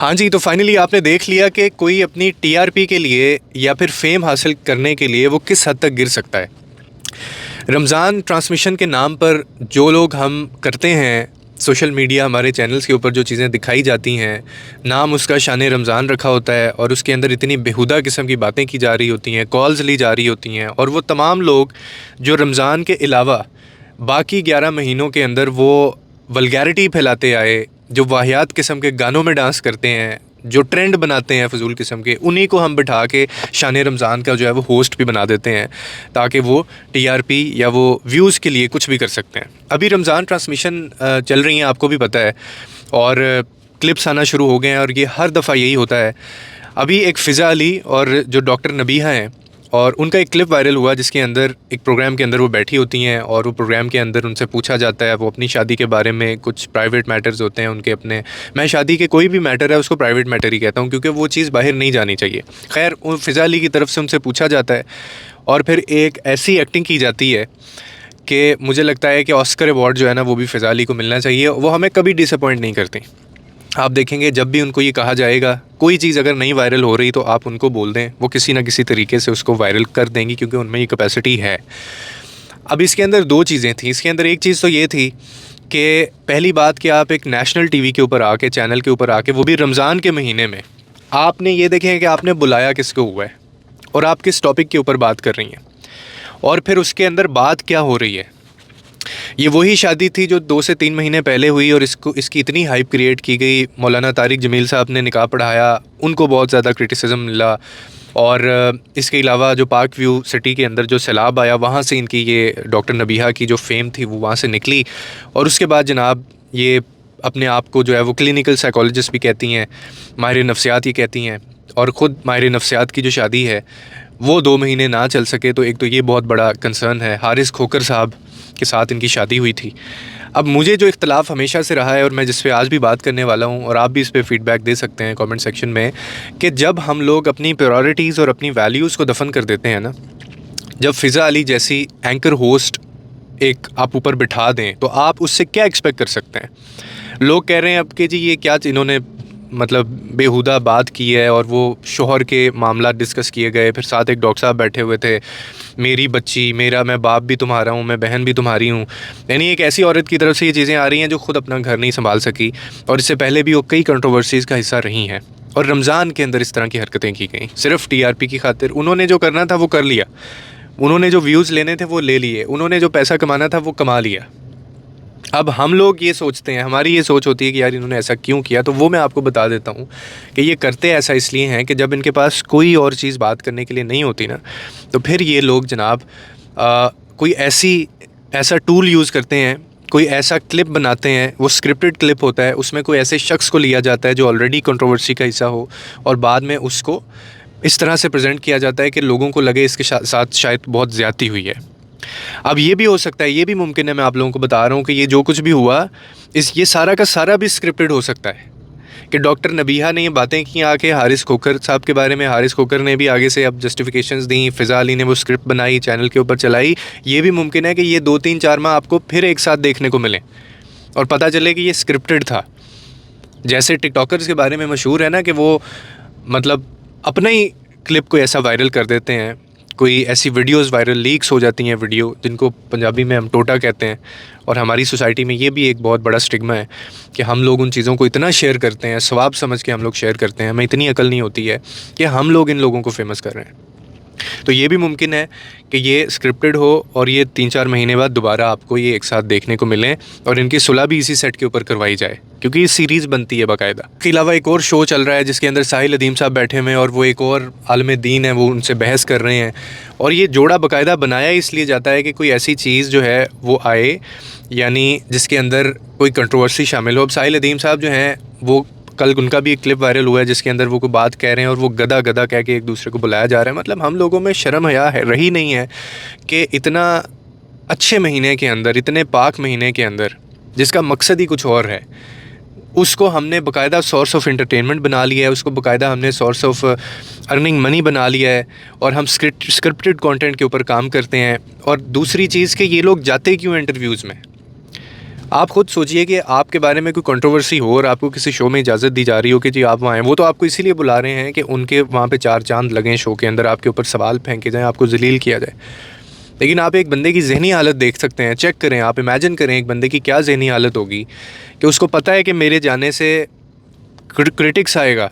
हाँ जी, तो फाइनली आपने देख लिया कि कोई अपनी टीआरपी के लिए या फिर फ़ेम हासिल करने के लिए वो किस हद तक गिर सकता है। रमज़ान ट्रांसमिशन के नाम पर जो लोग हम करते हैं, सोशल मीडिया हमारे चैनल्स के ऊपर जो चीज़ें दिखाई जाती हैं, नाम उसका शान रमज़ान रखा होता है और उसके अंदर इतनी बेहुदा किस्म की बातें की जा रही होती हैं, कॉल्स ली जा रही होती हैं और वो तमाम लोग जो रमज़ान के अलावा बाकी 11 महीनों के अंदर वो वल्गैरिटी फैलाते आए, जो वाहियात किस्म के गानों में डांस करते हैं, जो ट्रेंड बनाते हैं फ़ज़ूल किस्म के, उन्हीं को हम बिठा के शान रमज़ान का जो है वो होस्ट भी बना देते हैं ताकि वो टीआरपी या वो व्यूज़ के लिए कुछ भी कर सकते हैं। अभी रमज़ान ट्रांसमिशन चल रही हैं, आपको भी पता है, और क्लिप्स आना शुरू हो गए हैं और ये हर दफ़ा यही होता है। अभी एक फ़िज़ा अली और जो डॉक्टर नबीहा हैं और उनका एक क्लिप वायरल हुआ जिसके अंदर एक प्रोग्राम के अंदर वो बैठी होती हैं और वो प्रोग्राम के अंदर उनसे पूछा जाता है, वो अपनी शादी के बारे में, कुछ प्राइवेट मैटर्स होते हैं उनके अपने। मैं शादी के कोई भी मैटर है उसको प्राइवेट मैटर ही कहता हूँ क्योंकि वो चीज़ बाहर नहीं जानी चाहिए। खैर, फ़िज़ा अली की तरफ से उनसे पूछा जाता है और फिर एक ऐसी एक्टिंग की जाती है कि मुझे लगता है कि ऑस्कर अवार्ड जो है ना वो भी फ़िज़ा अली को मिलना चाहिए। वो हमें कभी डिसअपॉइंट नहीं करती। आप देखेंगे जब भी उनको ये कहा जाएगा, कोई चीज़ अगर नहीं वायरल हो रही तो आप उनको बोल दें, वो किसी न किसी तरीके से उसको वायरल कर देंगी क्योंकि उनमें ये कैपेसिटी है। अब इसके अंदर दो चीज़ें थी। इसके अंदर एक चीज़ तो ये थी कि पहली बात कि आप एक नेशनल टीवी के ऊपर आके, चैनल के ऊपर आके, वो भी रमज़ान के महीने में, आपने ये देखें कि आपने बुलाया किसको हुआ है और आप किस टॉपिक के ऊपर बात कर रही हैं और फिर उसके अंदर बात क्या हो रही है। ये वही शादी थी जो 2 से 3 महीने पहले हुई और इसकी इतनी हाइप क्रिएट की गई। मौलाना तारिक जमील साहब ने निकाह पढ़ाया, उनको बहुत ज़्यादा क्रिटिसिज्म मिला और इसके अलावा जो पार्क व्यू सिटी के अंदर जो सैलाब आया, वहाँ से इनकी ये डॉक्टर नबीहा की जो फ़ेम थी वो वहाँ से निकली। और उसके बाद जनाब ये अपने आप को जो है वो क्लिनिकल साइकोलॉजिस्ट भी कहती हैं, माहिर नफ्सियात ही कहती हैं, और ख़ुद माहिर नफ्सियात की जो शादी है वो 2 महीने ना चल सके तो एक तो ये बहुत बड़ा कंसर्न है। हारिस खोकर साहब के साथ इनकी शादी हुई थी। अब मुझे जो इख्तलाफ हमेशा से रहा है और मैं जिस पे आज भी बात करने वाला हूँ, और आप भी इस पे फ़ीडबैक दे सकते हैं कमेंट सेक्शन में, कि जब हम लोग अपनी प्रायोरिटीज़ और अपनी वैल्यूज़ को दफन कर देते हैं ना, जब फ़िज़ा अली जैसी एंकर होस्ट एक आप ऊपर बिठा दें तो आप उससे क्या एक्सपेक्ट कर सकते हैं। लोग कह रहे हैं अब कि जी ये क्या इन्होंने मतलब बेहुदा बात की है, और वो शोहर के मामला डिस्कस किए गए। फिर साथ एक डॉक्टर साहब बैठे हुए थे, मेरी बच्ची, मैं बाप भी तुम्हारा हूँ, मैं बहन भी तुम्हारी हूँ। यानी एक ऐसी औरत की तरफ से ये चीज़ें आ रही हैं जो ख़ुद अपना घर नहीं संभाल सकी, और इससे पहले भी वो कई कंट्रोवर्सीज़ का हिस्सा रही हैं। और रमज़ान के अंदर इस तरह की हरकतें की गई सिर्फ टीआरपी की खातिर। उन्होंने जो करना था वो कर लिया, उन्होंने जो व्यूज़ लेने थे वो ले लिए, उन्होंने जो पैसा कमाना था वो कमा लिया। अब हम लोग ये सोचते हैं, हमारी ये सोच होती है कि यार इन्होंने ऐसा क्यों किया, तो वो मैं आपको बता देता हूँ कि ये करते ऐसा इसलिए हैं कि जब इनके पास कोई और चीज़ बात करने के लिए नहीं होती ना, तो फिर ये लोग जनाब कोई ऐसा टूल यूज़ करते हैं, कोई ऐसा क्लिप बनाते हैं, वो स्क्रिप्टेड क्लिप होता है, उसमें कोई ऐसे शख्स को लिया जाता है जो ऑलरेडी कंट्रोवर्सी का हिस्सा हो, और बाद में उसको इस तरह से प्रेजेंट किया जाता है कि लोगों को लगे इसके साथ शायद बहुत ज़्यादती हुई है। अब ये भी हो सकता है, ये भी मुमकिन है, मैं आप लोगों को बता रहा हूँ कि ये जो कुछ भी हुआ ये सारा का सारा भी स्क्रिप्टेड हो सकता है कि डॉक्टर नबीहा ने ये बातें की आके हारिस खोकर साहब के बारे में, हारिस खोकर ने भी आगे से अब जस्टिफिकेशंस दी, फ़िज़ा अली ने वो स्क्रिप्ट बनाई, चैनल के ऊपर चलाई। ये भी मुमकिन है कि ये 2-3-4 माह आपको फिर एक साथ देखने को मिले और पता चले कि ये स्क्रिप्टेड था। जैसे टिकटॉकर्स के बारे में मशहूर है ना कि वो मतलब अपना ही क्लिप को ऐसा वायरल कर देते हैं, कोई ऐसी वीडियोस वायरल लीक्स हो जाती हैं, वीडियो जिनको पंजाबी में हम टोटा कहते हैं। और हमारी सोसाइटी में ये भी एक बहुत बड़ा स्टिग्मा है कि हम लोग उन चीज़ों को इतना शेयर करते हैं, सवाब समझ के हम लोग शेयर करते हैं, हमें इतनी अकल नहीं होती है कि हम लोग इन लोगों को फेमस कर रहे हैं। तो ये भी मुमकिन है कि ये स्क्रिप्टेड हो और ये 3-4 महीने बाद दोबारा आपको ये एक साथ देखने को मिलें और इनकी सुलह भी इसी सेट के ऊपर करवाई जाए, क्योंकि ये सीरीज़ बनती है बाकायदा। इसके अलावा एक और शो चल रहा है जिसके अंदर साहिल अदीम साहब बैठे हुए हैं और वो एक और आलिम दीन है, वो उनसे बहस कर रहे हैं। और ये जोड़ा बाकायदा बनाया इसलिए जाता है कि कोई ऐसी चीज़ जो है वो आए, यानी जिसके अंदर कोई कंट्रोवर्सी शामिल हो। अब साहिल अदीम साहब जो हैं वो कल उनका भी एक क्लिप वायरल हुआ है जिसके अंदर वो कोई बात कह रहे हैं और वो गधा गधा कह के एक दूसरे को बुलाया जा रहा है। मतलब हम लोगों में शर्म हया है रही नहीं है कि इतना अच्छे महीने के अंदर, इतने पाक महीने के अंदर, जिसका मकसद ही कुछ और है, उसको हमने बाकायदा सोर्स ऑफ एंटरटेनमेंट बना लिया है, उसको बाकायदा हमने सोर्स ऑफ अर्निंग मनी बना लिया है, और हम स्क्रिप्टेड कंटेंट के ऊपर काम करते हैं। और दूसरी चीज़ कि ये लोग जाते क्यों इंटरव्यूज़ में, आप खुद सोचिए कि आपके बारे में कोई कंट्रोवर्सी हो और आपको किसी शो में इजाज़त दी जा रही हो कि जी आप वहाँ आएँ। वो तो आपको इसीलिए बुला रहे हैं कि उनके वहाँ पे 4 चाँद लगें शो के अंदर, आपके ऊपर सवाल फेंके जाएँ, आपको ज़लील किया जाए। लेकिन आप एक बंदे की ज़हनी हालत देख सकते हैं, चेक करें, आप इमेजिन करें एक बंदे की क्या ज़हनी हालत होगी कि उसको पता है कि मेरे जाने से क्रिटिक्स आएगा,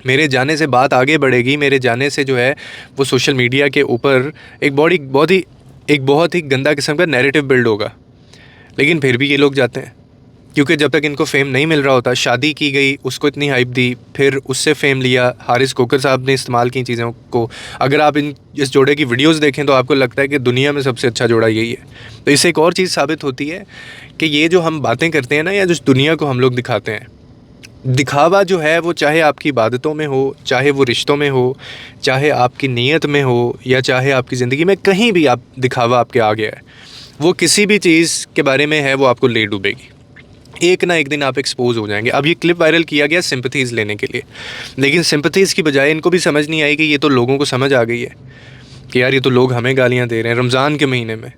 मेरे जाने से बात आगे बढ़ेगी, मेरे जाने से जो है वो सोशल मीडिया के ऊपर एक बहुत ही गंदा किस्म का नैरेटिव बिल्ड होगा। लेकिन फिर भी ये लोग जाते हैं, क्योंकि जब तक इनको फ़ेम नहीं मिल रहा होता, शादी की गई, उसको इतनी हाइप दी, फिर उससे फ़ेम लिया, हारिस कोकर साहब ने इस्तेमाल की चीज़ों को। अगर आप इस जोड़े की वीडियोस देखें तो आपको लगता है कि दुनिया में सबसे अच्छा जोड़ा यही है। तो इससे एक और चीज़ साबित होती है कि ये जो हम बातें करते हैं ना, या जिस दुनिया को हम लोग दिखाते हैं, दिखावा जो है वो चाहे आपकी इबादतों में हो, चाहे वो रिश्तों में हो, चाहे आपकी नीयत में हो, या चाहे आपकी ज़िंदगी में, कहीं भी आप दिखावा आपके आ गया है, वो किसी भी चीज़ के बारे में है, वो आपको ले डूबेगी। एक ना एक दिन आप एक्सपोज हो जाएंगे। अब ये क्लिप वायरल किया गया सिंपैथीज़ लेने के लिए, लेकिन सिंपैथीज़ की बजाय इनको भी समझ नहीं आई कि ये तो लोगों को समझ आ गई है कि यार ये तो लोग हमें गालियाँ दे रहे हैं, रमज़ान के महीने में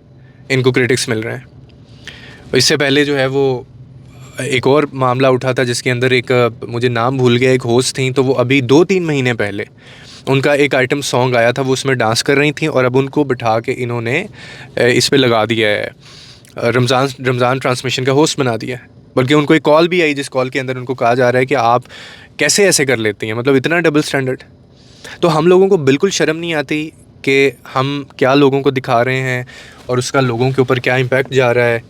इनको क्रिटिक्स मिल रहे हैं। इससे पहले जो है वो एक और मामला उठा था जिसके अंदर एक, मुझे नाम भूल गया, एक होस्ट थी, तो वो अभी 2-3 महीने पहले उनका एक आइटम सॉन्ग आया था, वो उसमें डांस कर रही थी और अब उनको बिठा के इन्होंने इस पे लगा दिया है, रमज़ान ट्रांसमिशन का होस्ट बना दिया है। बल्कि उनको एक कॉल भी आई जिस कॉल के अंदर उनको कहा जा रहा है कि आप कैसे ऐसे कर लेती हैं, मतलब इतना डबल स्टैंडर्ड। तो हम लोगों को बिल्कुल शर्म नहीं आती कि हम क्या लोगों को दिखा रहे हैं और उसका लोगों के ऊपर क्या इम्पैक्ट जा रहा है।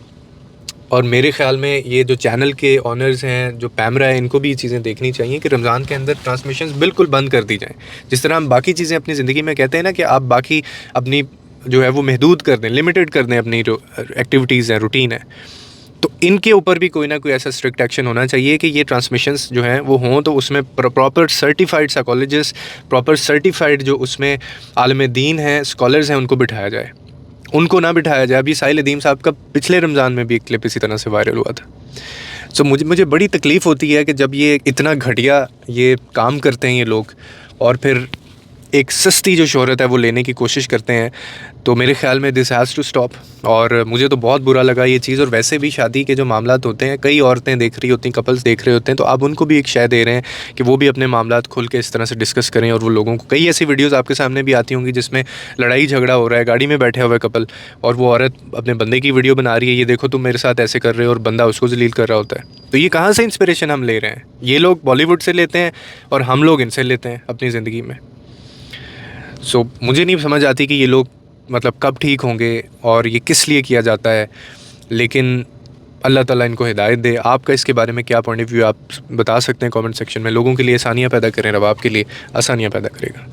और मेरे ख़्याल में ये जो चैनल के ऑनर्स हैं, जो पैमरा है, इनको भी ये चीज़ें देखनी चाहिए कि रमज़ान के अंदर ट्रांसमिशंस बिल्कुल बंद कर दी जाएँ। जिस तरह हम बाकी चीज़ें अपनी ज़िंदगी में कहते हैं ना कि आप बाकी अपनी जो है वो महदूद कर दें, लिमिटेड कर दें अपनी जो एक्टिविटीज़ हैं, रूटीन है, तो इनके ऊपर भी कोई ना कोई ऐसा स्ट्रिक्ट एक्शन होना चाहिए कि ये ट्रांसमिशंस जो हैं वो हों, तो उसमें proper certified psychologist, proper certified जो उसमें आलिम दीन हैं, स्कॉलर्स हैं, उनको बिठाया जाए, उनको ना बिठाया जाए। अभी साहिल अदीम साहब का पिछले रमज़ान में भी एक क्लिप इसी तरह से वायरल हुआ था। सो मुझे बड़ी तकलीफ़ होती है कि जब ये इतना घटिया ये काम करते हैं ये लोग, और फिर एक सस्ती जो शोहरत है वो लेने की कोशिश करते हैं, तो मेरे ख़्याल में दिस हैज़ टू स्टॉप। और मुझे तो बहुत बुरा लगा ये चीज़। और वैसे भी शादी के जो मामलात होते हैं, कई औरतें देख रही होती हैं, कपल्स देख रहे होते हैं, तो आप उनको भी एक शय दे रहे हैं कि वो भी अपने मामलात खुल के इस तरह से डिस्कस करें। और वो लोगों को, कई ऐसी वीडियोज़ आपके सामने भी आती होंगी जिसमें लड़ाई झगड़ा हो रहा है, गाड़ी में बैठे हुए कपल, और वो औरत अपने बंदे की वीडियो बना रही है, ये देखो तुम मेरे साथ ऐसे कर रहे हो, और बंदा उसको जलील कर रहा होता है। तो ये कहाँ से इंस्पिरेशन हम ले रहे हैं? ये लोग बॉलीवुड से लेते हैं और हम लोग इनसे लेते हैं अपनी ज़िंदगी में। मुझे नहीं समझ आती कि ये लोग मतलब कब ठीक होंगे और ये किस लिए किया जाता है। लेकिन अल्लाह ताला इनको हिदायत दे। आपका इसके बारे में क्या पॉइंट ऑफ व्यू, आप बता सकते हैं कमेंट सेक्शन में। लोगों के लिए आसानियाँ पैदा करें, रब आपके लिए आसानियाँ पैदा करेगा।